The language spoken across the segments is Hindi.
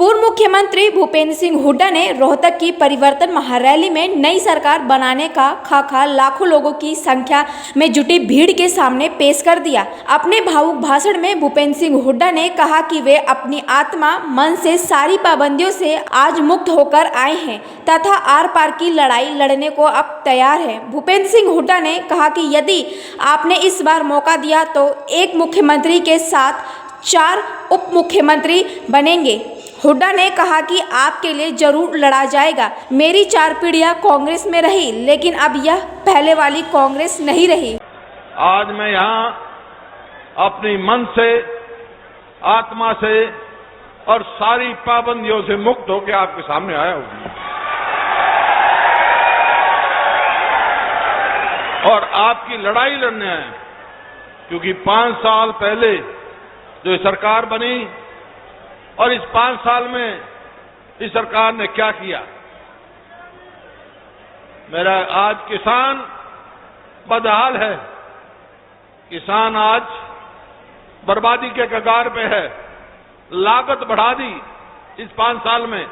पूर्व मुख्यमंत्री भूपेंद्र सिंह हुड्डा ने रोहतक की परिवर्तन महारैली में नई सरकार बनाने का खाका लाखों लोगों की संख्या में जुटी भीड़ के सामने पेश कर दिया। अपने भावुक भाषण में भूपेंद्र सिंह हुड्डा ने कहा कि वे अपनी आत्मा मन से सारी पाबंदियों से आज मुक्त होकर आए हैं तथा आर पार की लड़ाई लड़ने को अब तैयार है। भूपेंद्र सिंह हुड्डा ने कहा कि यदि आपने इस बार मौका दिया तो एक मुख्यमंत्री के साथ 4 उप मुख्यमंत्री बनेंगे। हुड्डा ने कहा कि आपके लिए जरूर लड़ा जाएगा। मेरी 4 पीढ़ियां कांग्रेस में रही, लेकिन अब यह पहले वाली कांग्रेस नहीं रही। आज मैं यहाँ अपनी मन से, आत्मा से और सारी पाबंदियों से मुक्त होकर आपके सामने आया हूँ और आपकी लड़ाई लड़ने आए, क्योंकि 5 साल पहले जो सरकार बनी और इस 5 साल में इस सरकार ने क्या किया। मेरा आज किसान बदहाल है, किसान आज बर्बादी के कगार पे है। लागत बढ़ा दी इस 5 साल में,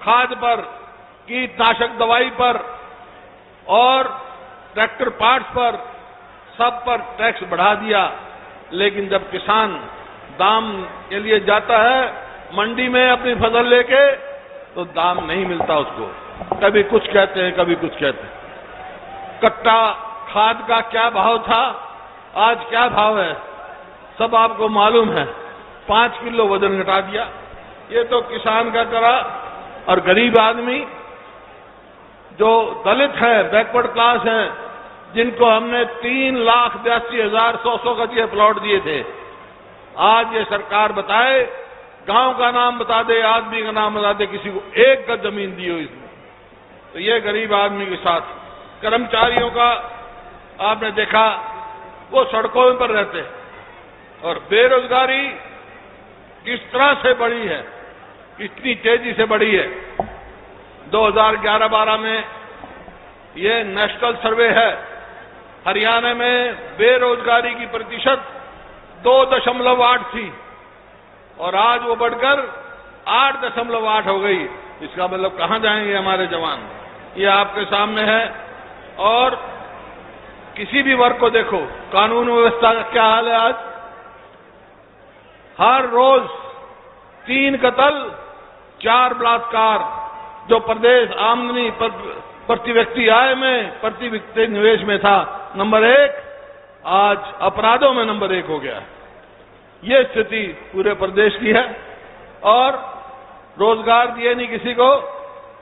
खाद पर, कीटनाशक दवाई पर और ट्रैक्टर पार्ट्स पर, सब पर टैक्स बढ़ा दिया। लेकिन जब किसान दाम के लिए जाता है मंडी में अपनी फसल लेके, तो दाम नहीं मिलता उसको। कभी कुछ कहते हैं, कभी कुछ कहते हैं। कट्टा खाद का क्या भाव था, आज क्या भाव है, सब आपको मालूम है। 5 किलो वजन घटा दिया। ये तो किसान का करा। और गरीब आदमी जो दलित है, बैकवर्ड क्लास है, जिनको हमने 3,82,000 100 गज प्लॉट दिए थे, आज ये सरकार बताए, गांव का नाम बता दे, आदमी का नाम बता दे, किसी को 1 गज जमीन दी हो इसमें। तो ये गरीब आदमी के साथ कर्मचारियों का आपने देखा, वो सड़कों पर रहते हैं। और बेरोजगारी किस तरह से बढ़ी है, कितनी तेजी से बढ़ी है। 2011-12 में ये नेशनल सर्वे है, हरियाणा में बेरोजगारी की प्रतिशत 2.8 थी और आज वो बढ़कर 8.8 हो गई। इसका मतलब कहां जाएंगे हमारे जवान, ये आपके सामने है। और किसी भी वर्ग को देखो, कानून व्यवस्था का क्या हाल है आज। हर रोज 3 कत्ल, 4 बलात्कार। जो प्रदेश आमदनी प्रति व्यक्ति आय में, प्रति व्यक्ति निवेश में था नंबर 1, आज अपराधों में नंबर 1 हो गया। ये स्थिति पूरे प्रदेश की है। और रोजगार दिए नहीं किसी को,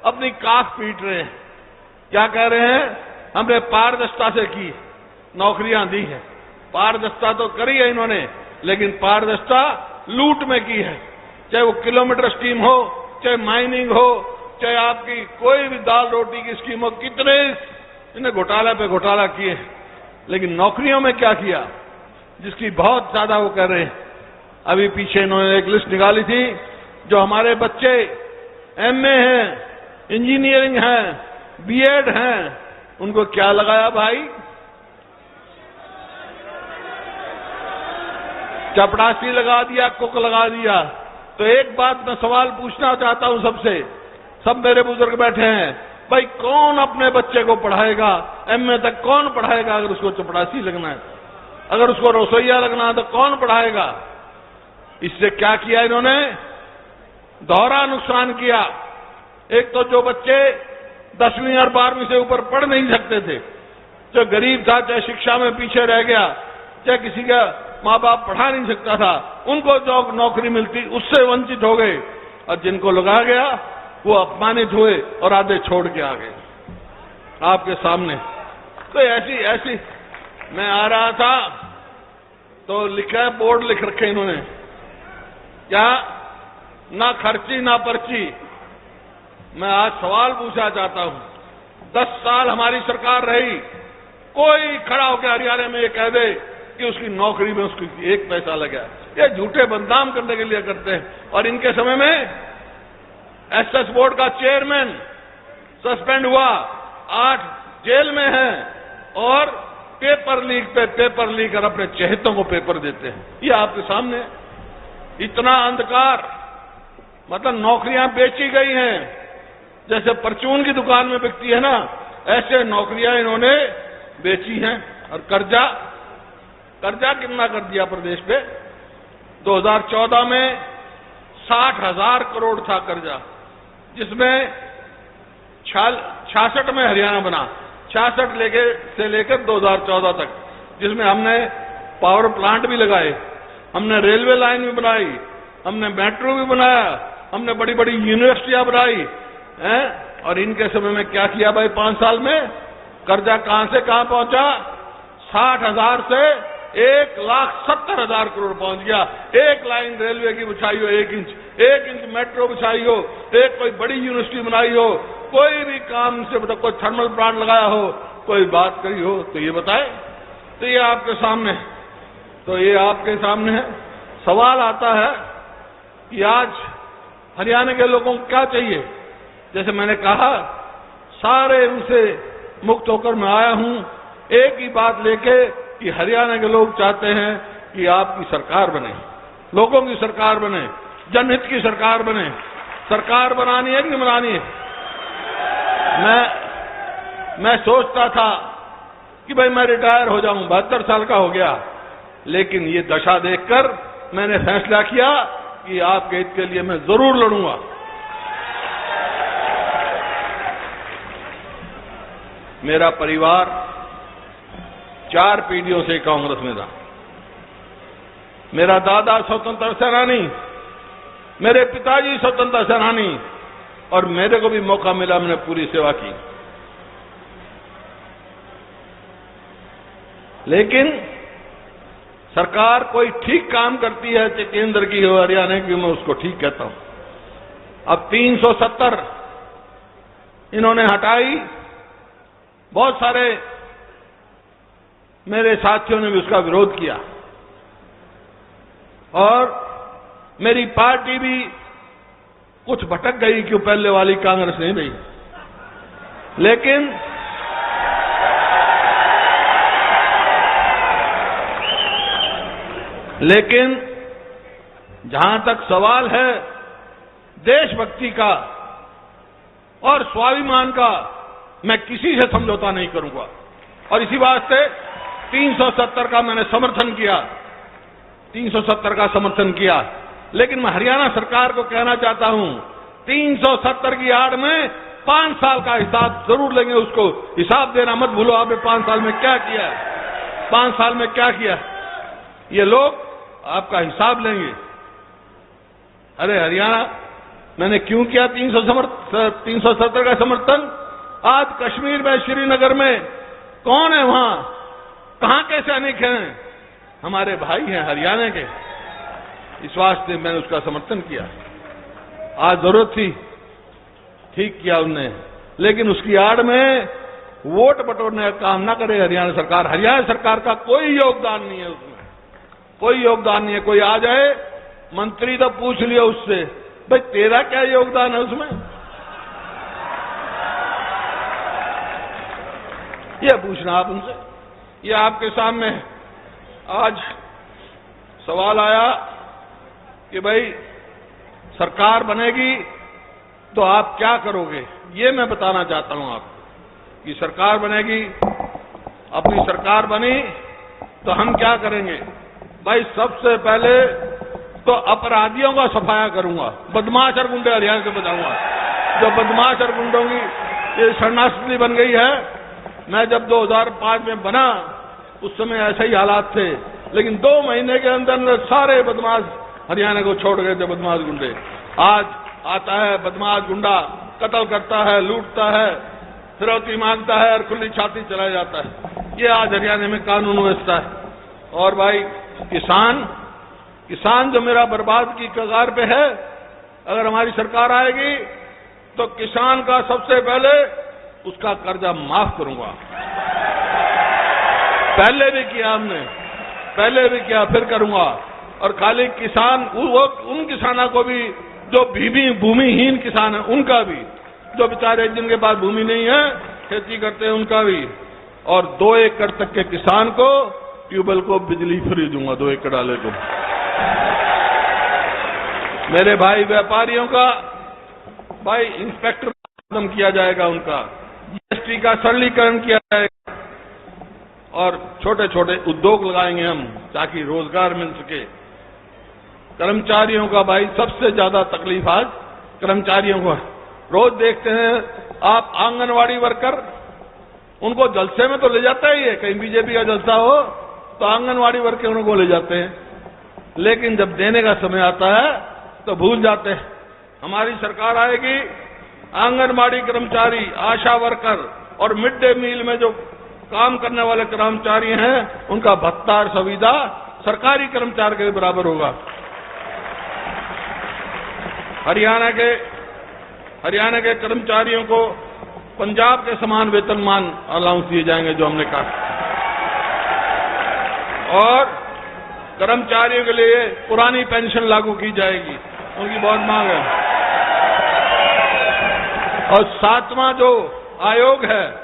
अपनी काख पीट रहे हैं। क्या कह रहे हैं, हमने पारदर्शिता से की, नौकरियां दी है। पारदर्शिता तो करी है इन्होंने, लेकिन पारदर्शिता लूट में की है। चाहे वो किलोमीटर स्कीम हो, चाहे माइनिंग हो, चाहे आपकी कोई भी दाल रोटी की स्कीम हो, कितने इन्हें घोटाला पे घोटाला किए। लेकिन नौकरियों में क्या किया, जिसकी बहुत ज्यादा वो कर रहे हैं। अभी पीछे इन्होंने एक लिस्ट निकाली थी, जो हमारे बच्चे एमए हैं, इंजीनियरिंग हैं, बीएड हैं, उनको क्या लगाया भाई, चपरासी लगा दिया, कुक लगा दिया। तो एक बात मैं सवाल पूछना चाहता हूं सबसे, सब मेरे बुजुर्ग बैठे हैं, भाई कौन अपने बच्चे को पढ़ाएगा, एमए तक कौन पढ़ाएगा अगर उसको चपरासी लगना है, अगर उसको रसोईया लगना है तो कौन पढ़ाएगा। इससे क्या किया इन्होंने, दोहरा नुकसान किया। एक तो जो बच्चे 10वीं और 12वीं से ऊपर पढ़ नहीं सकते थे, जो गरीब था, चाहे शिक्षा में पीछे रह गया, चाहे किसी का माँ बाप पढ़ा नहीं सकता था, उनको जो नौकरी मिलती उससे वंचित हो गए। और जिनको लगा गया वो अपमानित हुए और आधे छोड़ के आ गए आपके सामने। तो ऐसी मैं आ रहा था तो लिखा है, बोर्ड लिख रखे इन्होंने, क्या, ना खर्ची ना पर्ची। मैं आज सवाल पूछना चाहता हूं, 10 साल हमारी सरकार रही, कोई खड़ा होकर हरियाणा में ये कह दे कि उसकी नौकरी में उसकी 1 पैसा लगा। ये झूठे बदनाम करने के लिए करते हैं। और इनके समय में एसएस बोर्ड का चेयरमैन सस्पेंड हुआ, 8 जेल में हैं और पेपर लीक पे पेपर लीक कर अपने चहेतों को पेपर देते हैं। ये आपके सामने इतना अंधकार मतलब नौकरियां बेची गई हैं, जैसे परचून की दुकान में बिकती है ना, ऐसे नौकरियां इन्होंने बेची हैं। और कर्जा कितना कर दिया प्रदेश पे। 2014 में 60,000 करोड़ था कर्जा, जिसमें 66 में हरियाणा बना, 66 से लेकर 2014 तक, जिसमें हमने पावर प्लांट भी लगाए, हमने रेलवे लाइन भी बनाई, हमने मेट्रो भी बनाया, हमने बड़ी बड़ी यूनिवर्सिटियां बनाई हैं। और इनके समय में क्या किया भाई 5 साल में? कर्जा कहां से कहां पहुंचा? 60,000 से 1,70,000 करोड़ पहुंच गया। एक लाइन रेलवे की बिछाई हो 1 इंच मेट्रो बिछाई हो, एक कोई बड़ी यूनिवर्सिटी बनाई हो, कोई भी काम से मतलब कोई थर्मल प्लांट लगाया हो, कोई बात करी हो, तो ये बताए। तो ये आपके सामने है। सवाल आता है कि आज हरियाणा के लोगों को क्या चाहिए। जैसे मैंने कहा, सारे उनसे मुक्त होकर मैं आया हूं एक ही बात लेके कि हरियाणा के लोग चाहते हैं कि आपकी सरकार बने, लोगों की सरकार बने, जनहित की सरकार बने। सरकार बनानी है कि नहीं बनानी है? मैं सोचता था कि भाई मैं रिटायर हो जाऊं, 72 साल का हो गया, लेकिन ये दशा देखकर मैंने फैसला किया कि आपके हित के लिए मैं जरूर लड़ूंगा। मेरा परिवार 4 पीढ़ियों से कांग्रेस में था। मेरा दादा स्वतंत्रता सेनानी, मेरे पिताजी स्वतंत्रता सेनानी, और मेरे को भी मौका मिला, मैंने पूरी सेवा की। लेकिन सरकार कोई ठीक काम करती है, चाहे केंद्र की हो हरियाणा की, मैं उसको ठीक कहता हूं। अब 370 इन्होंने हटाई। बहुत सारे मेरे साथियों ने भी उसका विरोध किया, और मेरी पार्टी भी कुछ भटक गई, क्यों पहले वाली कांग्रेस नहीं रही। लेकिन जहां तक सवाल है देशभक्ति का और स्वाभिमान का, मैं किसी से समझौता नहीं करूंगा। और इसी वास्ते 370 का मैंने समर्थन किया, 370 का समर्थन किया। लेकिन मैं हरियाणा सरकार को कहना चाहता हूं, 370 की आड़ में 5 साल का हिसाब जरूर लेंगे। उसको हिसाब देना मत भूलो, आपने 5 साल में क्या किया है, 5 साल में क्या किया। ये लोग आपका हिसाब लेंगे। अरे हरियाणा मैंने क्यों किया 370 का समर्थन? आज कश्मीर में, श्रीनगर में कौन है, वहां कहां के सैनिक हैं? हमारे भाई हैं हरियाणा के। इस वास्ते मैंने उसका समर्थन किया। आज जरूरत थी, ठीक किया उनने, लेकिन उसकी आड़ में वोट बटोरने का काम ना करे हरियाणा सरकार। हरियाणा सरकार का कोई योगदान नहीं है उसमें, कोई योगदान नहीं है। कोई आ जाए मंत्री तो पूछ लिया उससे, भाई तेरा क्या योगदान है उसमें? यह पूछना आप उनसे। यह आपके सामने आज सवाल आया कि भाई सरकार बनेगी तो आप क्या करोगे। ये मैं बताना चाहता हूं आपको कि सरकार बनेगी, अपनी सरकार बनी तो हम क्या करेंगे। भाई सबसे पहले तो अपराधियों का सफाया करूंगा, बदमाश और गुंडे हरियाणा से बचाऊंगा। जो बदमाश और गुंडों की ये शरणार्थी बन गई है। मैं जब 2005 में बना उस समय ऐसे ही हालात थे, लेकिन 2 महीने के अंदर सारे बदमाश हरियाणा को छोड़ गए थे, बदमाश गुंडे। आज आता है बदमाश गुंडा, कत्ल करता है, लूटता है, फिरौती मांगता है और खुली छाती चला जाता है। ये आज हरियाणा में कानून व्यवस्था है। और भाई किसान जो मेरा बर्बाद की कगार पे है, अगर हमारी सरकार आएगी तो किसान का सबसे पहले उसका कर्जा माफ करूंगा। पहले भी किया हमने, पहले भी किया, फिर करूंगा। और खाली किसान, उन किसानों को भी जो भूमिहीन किसान है उनका भी, जो बेचारे जिनके पास भूमि नहीं है, खेती करते हैं, उनका भी। और 2 एकड़ तक के किसान को, ट्यूबवेल को बिजली फ्री दूंगा, 2 एकड़ वाले को। मेरे भाई व्यापारियों का, भाई इंस्पेक्टर खत्म किया जाएगा, उनका जीएसटी का सरलीकरण किया जाएगा और छोटे छोटे उद्योग लगाएंगे हम ताकि रोजगार मिल सके। कर्मचारियों का भाई सबसे ज्यादा तकलीफ आज कर्मचारियों को। रोज देखते हैं आप आंगनवाड़ी वर्कर, उनको जलसे में तो ले जाता ही है, कहीं बीजेपी का जलसा हो तो आंगनवाड़ी वर्करों को ले जाते हैं, लेकिन जब देने का समय आता है तो भूल जाते हैं। हमारी सरकार आएगी, आंगनवाड़ी कर्मचारी, आशा वर्कर और मिड डे मील में जो काम करने वाले कर्मचारी हैं, उनका भत्ता और सुविधा सरकारी कर्मचारी के बराबर होगा। हरियाणा के कर्मचारियों को पंजाब के समान वेतनमान अलाउंस दिए जाएंगे, जो हमने कहा। और कर्मचारियों के लिए पुरानी पेंशन लागू की जाएगी, उनकी बहुत मांग है। और 7वां जो आयोग है,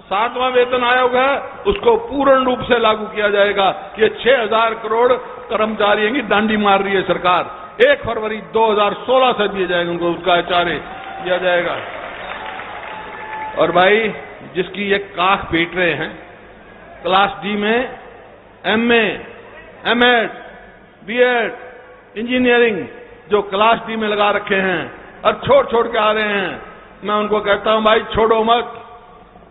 7वां वेतन आयोग है, उसको पूर्ण रूप से लागू किया जाएगा। ये 6,000 करोड़ कर्मचारियों की डांडी मार रही है सरकार। 1 फरवरी 2016 से दिए जाएंगे उनको, उसका एचआरए दिया जाएगा। और भाई जिसकी ये काख पीट रहे हैं, क्लास डी में एमए, एमएड, बीएड, इंजीनियरिंग जो क्लास डी में लगा रखे हैं और छोड़ के आ रहे हैं, मैं उनको कहता हूं भाई छोड़ो मत।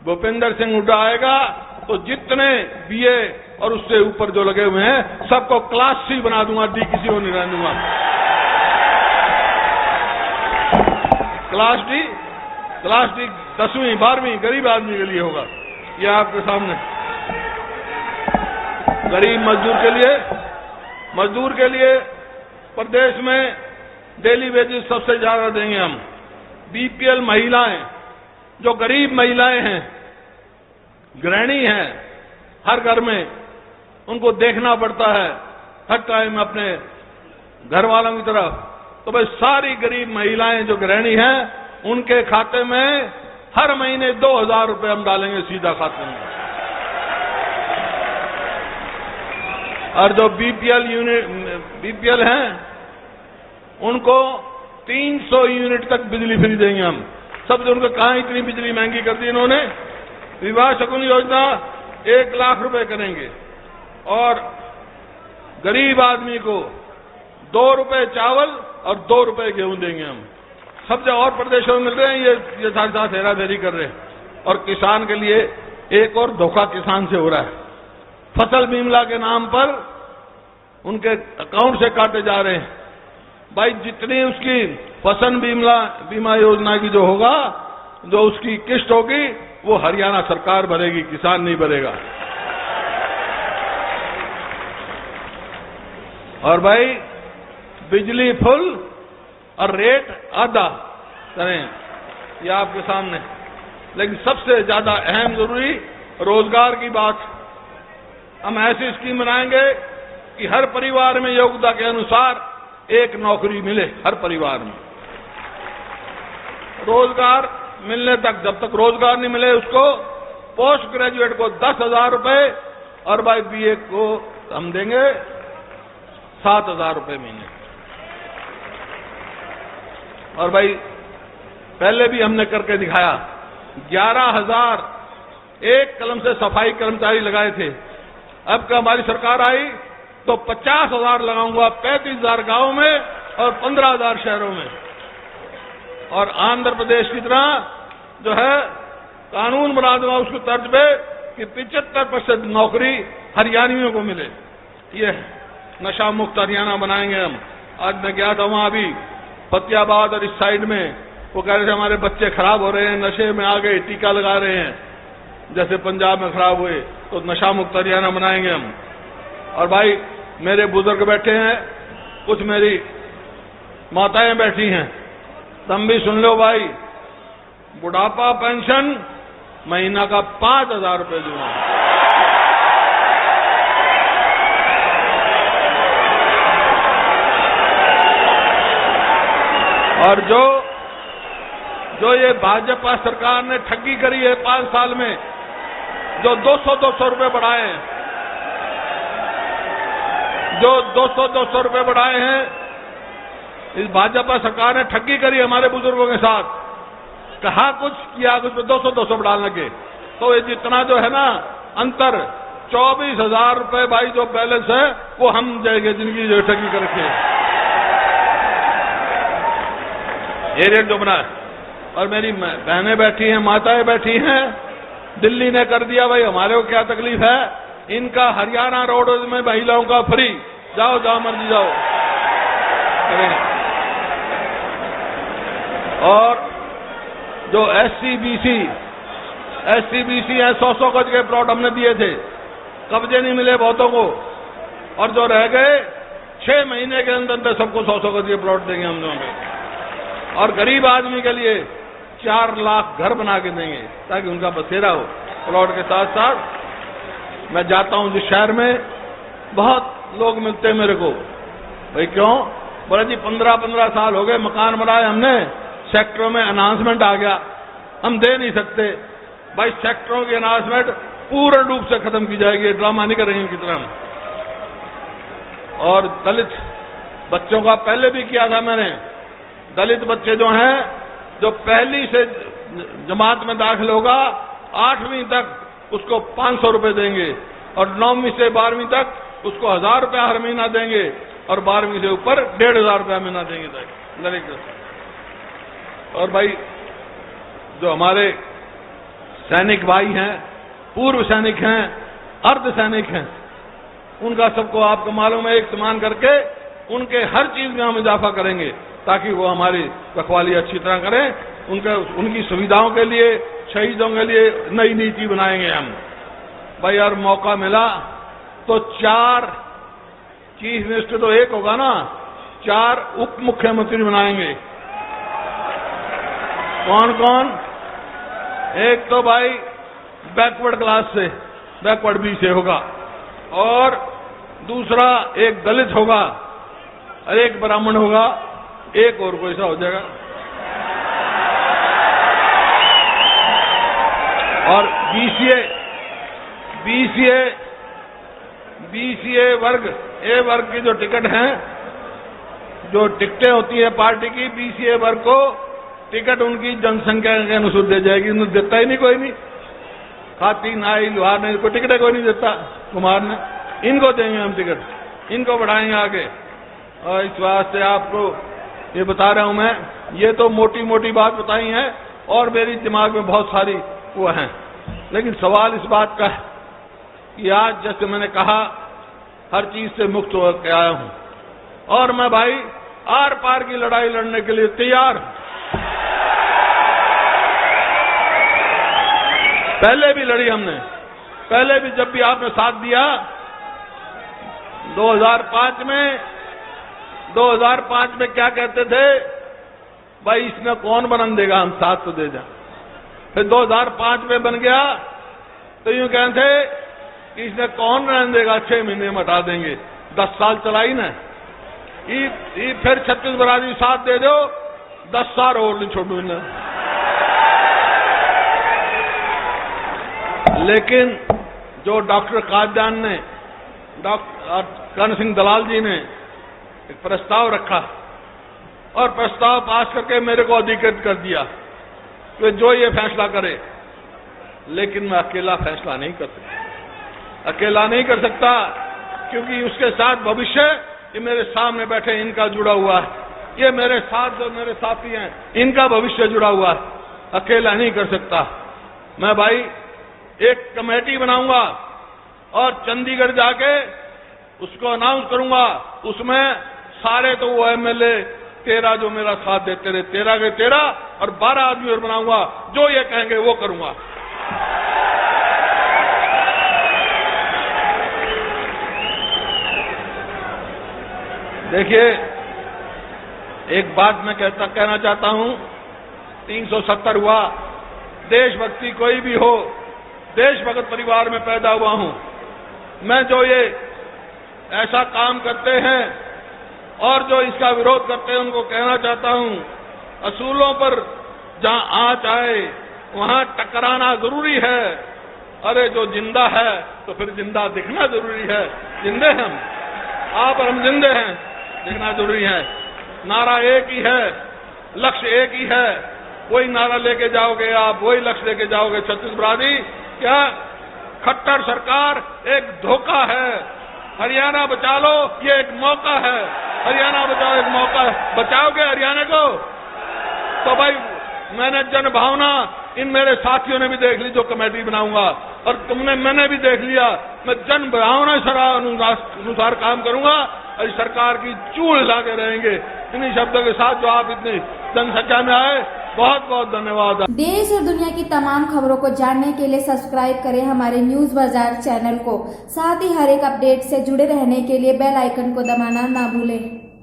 भूपेंद्र सिंह हुड्डा आएगा तो जितने बीए और उससे ऊपर जो लगे हुए हैं सबको क्लास सी बना दूंगा, डी किसी को नहीं रहने दूंगा। क्लास डी 10वीं 12वीं गरीब आदमी के लिए होगा। यह आपके सामने गरीब मजदूर के लिए प्रदेश में डेली वेजेस सबसे ज्यादा देंगे हम। बीपीएल महिलाएं, जो गरीब महिलाएं हैं, गृहिणी हैं, हर घर में उनको देखना पड़ता है हर टाइम अपने घर वालों की तरफ, तो भाई सारी गरीब महिलाएं जो गृहिणी हैं, उनके खाते में हर महीने 2,000 रुपए हम डालेंगे सीधा खाते में। और जो बीपीएल हैं, उनको 300 यूनिट तक बिजली फ्री देंगे हम। सबसे उनको कहां इतनी बिजली महंगी कर दी इन्होंने। विवाह शगुन योजना 1 लाख रुपए करेंगे और गरीब आदमी को 2 रुपए चावल और 2 रुपए गेहूं देंगे हम। सब जो और प्रदेशों में मिल रहे हैं, ये साथ साथ हेराफेरी कर रहे हैं। और किसान के लिए एक और धोखा किसान से हो रहा है। फसल बीमा के नाम पर उनके अकाउंट से काटे जा रहे हैं। भाई जितनी उसकी फसल बीमा योजना की जो होगा, जो उसकी किस्त होगी, वो हरियाणा सरकार भरेगी, किसान नहीं भरेगा। और भाई बिजली फुल और रेट आधा करें, यह आपके सामने। लेकिन सबसे ज्यादा अहम जरूरी रोजगार की बात। हम ऐसी स्कीम बनाएंगे कि हर परिवार में योग्यता के अनुसार एक नौकरी मिले, हर परिवार में। रोजगार मिलने तक, जब तक रोजगार नहीं मिले उसको, पोस्ट ग्रेजुएट को 10,000 रुपए और भाई बीए को हम देंगे 7,000 रुपए महीने। और भाई पहले भी हमने करके दिखाया, 11,000 एक कलम से सफाई कर्मचारी लगाए थे। अब का हमारी सरकार आई तो 50,000 लगाऊंगा, 35,000 गांव में और 15,000 शहरों में। और आंध्र प्रदेश की तरह जो है कानून बना दूंगा उसको तर्ज पे कि 75% नौकरी हरियाणवियों को मिले। ये नशा मुक्त हरियाणा बनाएंगे हम। आज मैं गया था वहां अभी फतेहाबाद और इस साइड में, वो कह रहे थे हमारे बच्चे खराब हो रहे हैं, नशे में आ गए, टीका लगा रहे हैं, जैसे पंजाब में खराब हुए। तो नशा मुक्त हरियाणा बनाएंगे हम। और भाई मेरे बुजुर्ग बैठे हैं, कुछ मेरी माताएं बैठी हैं, तुम भी सुन लो भाई, बुढ़ापा पेंशन महीना का 5,000 रुपए दूंगा। और जो ये भाजपा सरकार ने ठगी करी है 5 साल में, जो 200-200 रुपए बढ़ाए हैं, जो 200-200 रुपए बढ़ाए हैं, इस भाजपा सरकार ने ठगी करी हमारे बुजुर्गों के साथ, कहा कुछ किया कुछ, 200 बढ़ाने लगे। तो ये जितना जो है ना अंतर 24,000 रुपए भाई जो बैलेंस है वो हम जाएंगे जिनकी जो ठगी करके ये रेट जो बना है। और मेरी बहनें बैठी हैं, माताएं बैठी हैं, दिल्ली ने कर दिया भाई, हमारे को क्या तकलीफ है। इनका हरियाणा रोड में महिलाओं का फ्री, जाओ जाओ मर्जी जाओ करेंगे। और जो SC BC है 100 गज के प्लॉट हमने दिए थे, कब्जे नहीं मिले बहुतों को, और जो रह गए 6 महीने के अंदर सबको 100 गज के प्लॉट देंगे हम लोग। और गरीब आदमी के लिए 4 लाख घर बना के देंगे ताकि उनका बसेरा हो। प्लॉट के साथ साथ मैं जाता हूं जिस शहर में, बहुत लोग मिलते हैं मेरे को, भाई क्यों, बोला जी 15 साल हो गए मकान बनाए हमने, सेक्टरों में अनाउंसमेंट आ गया, हम दे नहीं सकते। भाई सेक्टरों की अनाउंसमेंट पूर्ण रूप से खत्म की जाएगी, ड्रामा नहीं करेंगे इनकी तरह। और दलित बच्चों का पहले भी किया था मैंने, दलित बच्चे जो हैं, जो पहली से जमात में दाखिल होगा 8वीं तक उसको 500 रुपए देंगे, और 9वीं से 12वीं तक उसको 1000 रुपया हर महीना देंगे, और 12वीं से ऊपर 1500 रुपया महीना देंगे। और भाई जो हमारे सैनिक भाई हैं, पूर्व सैनिक हैं, अर्ध सैनिक हैं, उनका सबको आपको मालूम है, एक समान करके उनके हर चीज में हम इजाफा करेंगे ताकि वो हमारी रखवाली अच्छी तरह करें। उनकी सुविधाओं के लिए, शहीदों के लिए नई नीति बनाएंगे हम। भाई यार मौका मिला तो 4 चीफ मिनिस्टर तो एक होगा ना, 4 उप मुख्यमंत्री बनाएंगे। कौन कौन? एक तो भाई बैकवर्ड क्लास से, बैकवर्ड बी से होगा, और दूसरा एक दलित होगा, और एक ब्राह्मण होगा, एक और कोई सा हो जाएगा। और बीसीए वर्ग, ए वर्ग की जो टिकट हैं, जो टिकटें होती है पार्टी की, बीसीए वर्ग को टिकट उनकी जनसंख्या के अनुसार दे जाएगी। उन्हें देता ही नहीं कोई भी, खाती नाई लोहार नहीं, कोई टिकट कोई नहीं देता कुमार ने। इनको देंगे हम टिकट, इनको बढ़ाएंगे आगे। और इस वास्ते आपको ये बता रहा हूं मैं, ये तो मोटी मोटी बात बताई है, और मेरी दिमाग में बहुत सारी वो हैं, लेकिन सवाल इस बात का है कि आज जैसे मैंने कहा हर चीज से मुक्त होकर आया हूं, और मैं भाई आर पार की लड़ाई लड़ने के लिए तैयार हूं। पहले भी लड़ी हमने, पहले भी जब भी आपने साथ दिया 2005 में क्या कहते थे, भाई इसमें कौन बनन देगा, हम साथ तो दे जाए। फिर 2005 में बन गया तो यूं कहते थे कि इसमें कौन रहने देगा, 6 महीने में हटा देंगे। 10 साल चलाई ना, फिर छत्तीसगढ़ आदमी साथ दे दो, 10 साल और नहीं छोड़ू इन्हें। लेकिन जो डॉक्टर कादयान ने, डॉक्टर कर्ण सिंह दलाल जी ने एक प्रस्ताव रखा, और प्रस्ताव पास करके मेरे को अधिकृत कर दिया कि जो ये फैसला करे। लेकिन मैं अकेला फैसला नहीं कर सकता, अकेला नहीं कर सकता, क्योंकि उसके साथ भविष्य ये मेरे सामने बैठे इनका जुड़ा हुआ है, ये मेरे साथ जो मेरे साथी हैं इनका भविष्य जुड़ा हुआ है, अकेला नहीं कर सकता। मैं भाई एक कमेटी बनाऊंगा और चंडीगढ़ जाके उसको अनाउंस करूंगा, उसमें सारे तो वो MLA 13 जो मेरा साथ देते रहे, 13 के 13, और 12 आदमी और बनाऊंगा, जो ये कहेंगे वो करूंगा। देखिए एक बात मैं कहना चाहता हूं, 370 हुआ, देशभक्ति कोई भी हो, देशभक्त परिवार में पैदा हुआ हूं मैं। जो ये ऐसा काम करते हैं और जो इसका विरोध करते हैं उनको कहना चाहता हूं, असूलों पर जहां आंच आए वहां टकराना जरूरी है। अरे जो जिंदा है तो फिर जिंदा दिखना जरूरी है। जिंदे हैं हम, आप और हम जिंदे हैं, दिखना जरूरी है। नारा एक ही है, लक्ष्य एक ही है। वही नारा लेके जाओगे आप, वही लक्ष्य लेके जाओगे। छत्तीसगढ़ क्या खट्टर सरकार एक धोखा है। हरियाणा बचा लो, ये एक मौका है। हरियाणा बचाओ, एक मौका है। बचाओगे हरियाणा को तो भाई मैंने जन भावना इन मेरे साथियों ने भी देख ली जो कमेटी बनाऊंगा, और मैंने भी देख लिया। मैं जन भावना अनुसार काम करूंगा और सरकार की चूल लाके रहेंगे। इन्हीं शब्दों के साथ जो आप इतनी जनसंख्या में आए, बहुत बहुत धन्यवाद। देश और दुनिया की तमाम खबरों को जानने के लिए सब्सक्राइब करें हमारे न्यूज बाजार चैनल को। साथ ही हर एक अपडेट से जुड़े रहने के लिए बेल आइकन को दबाना ना भूलें।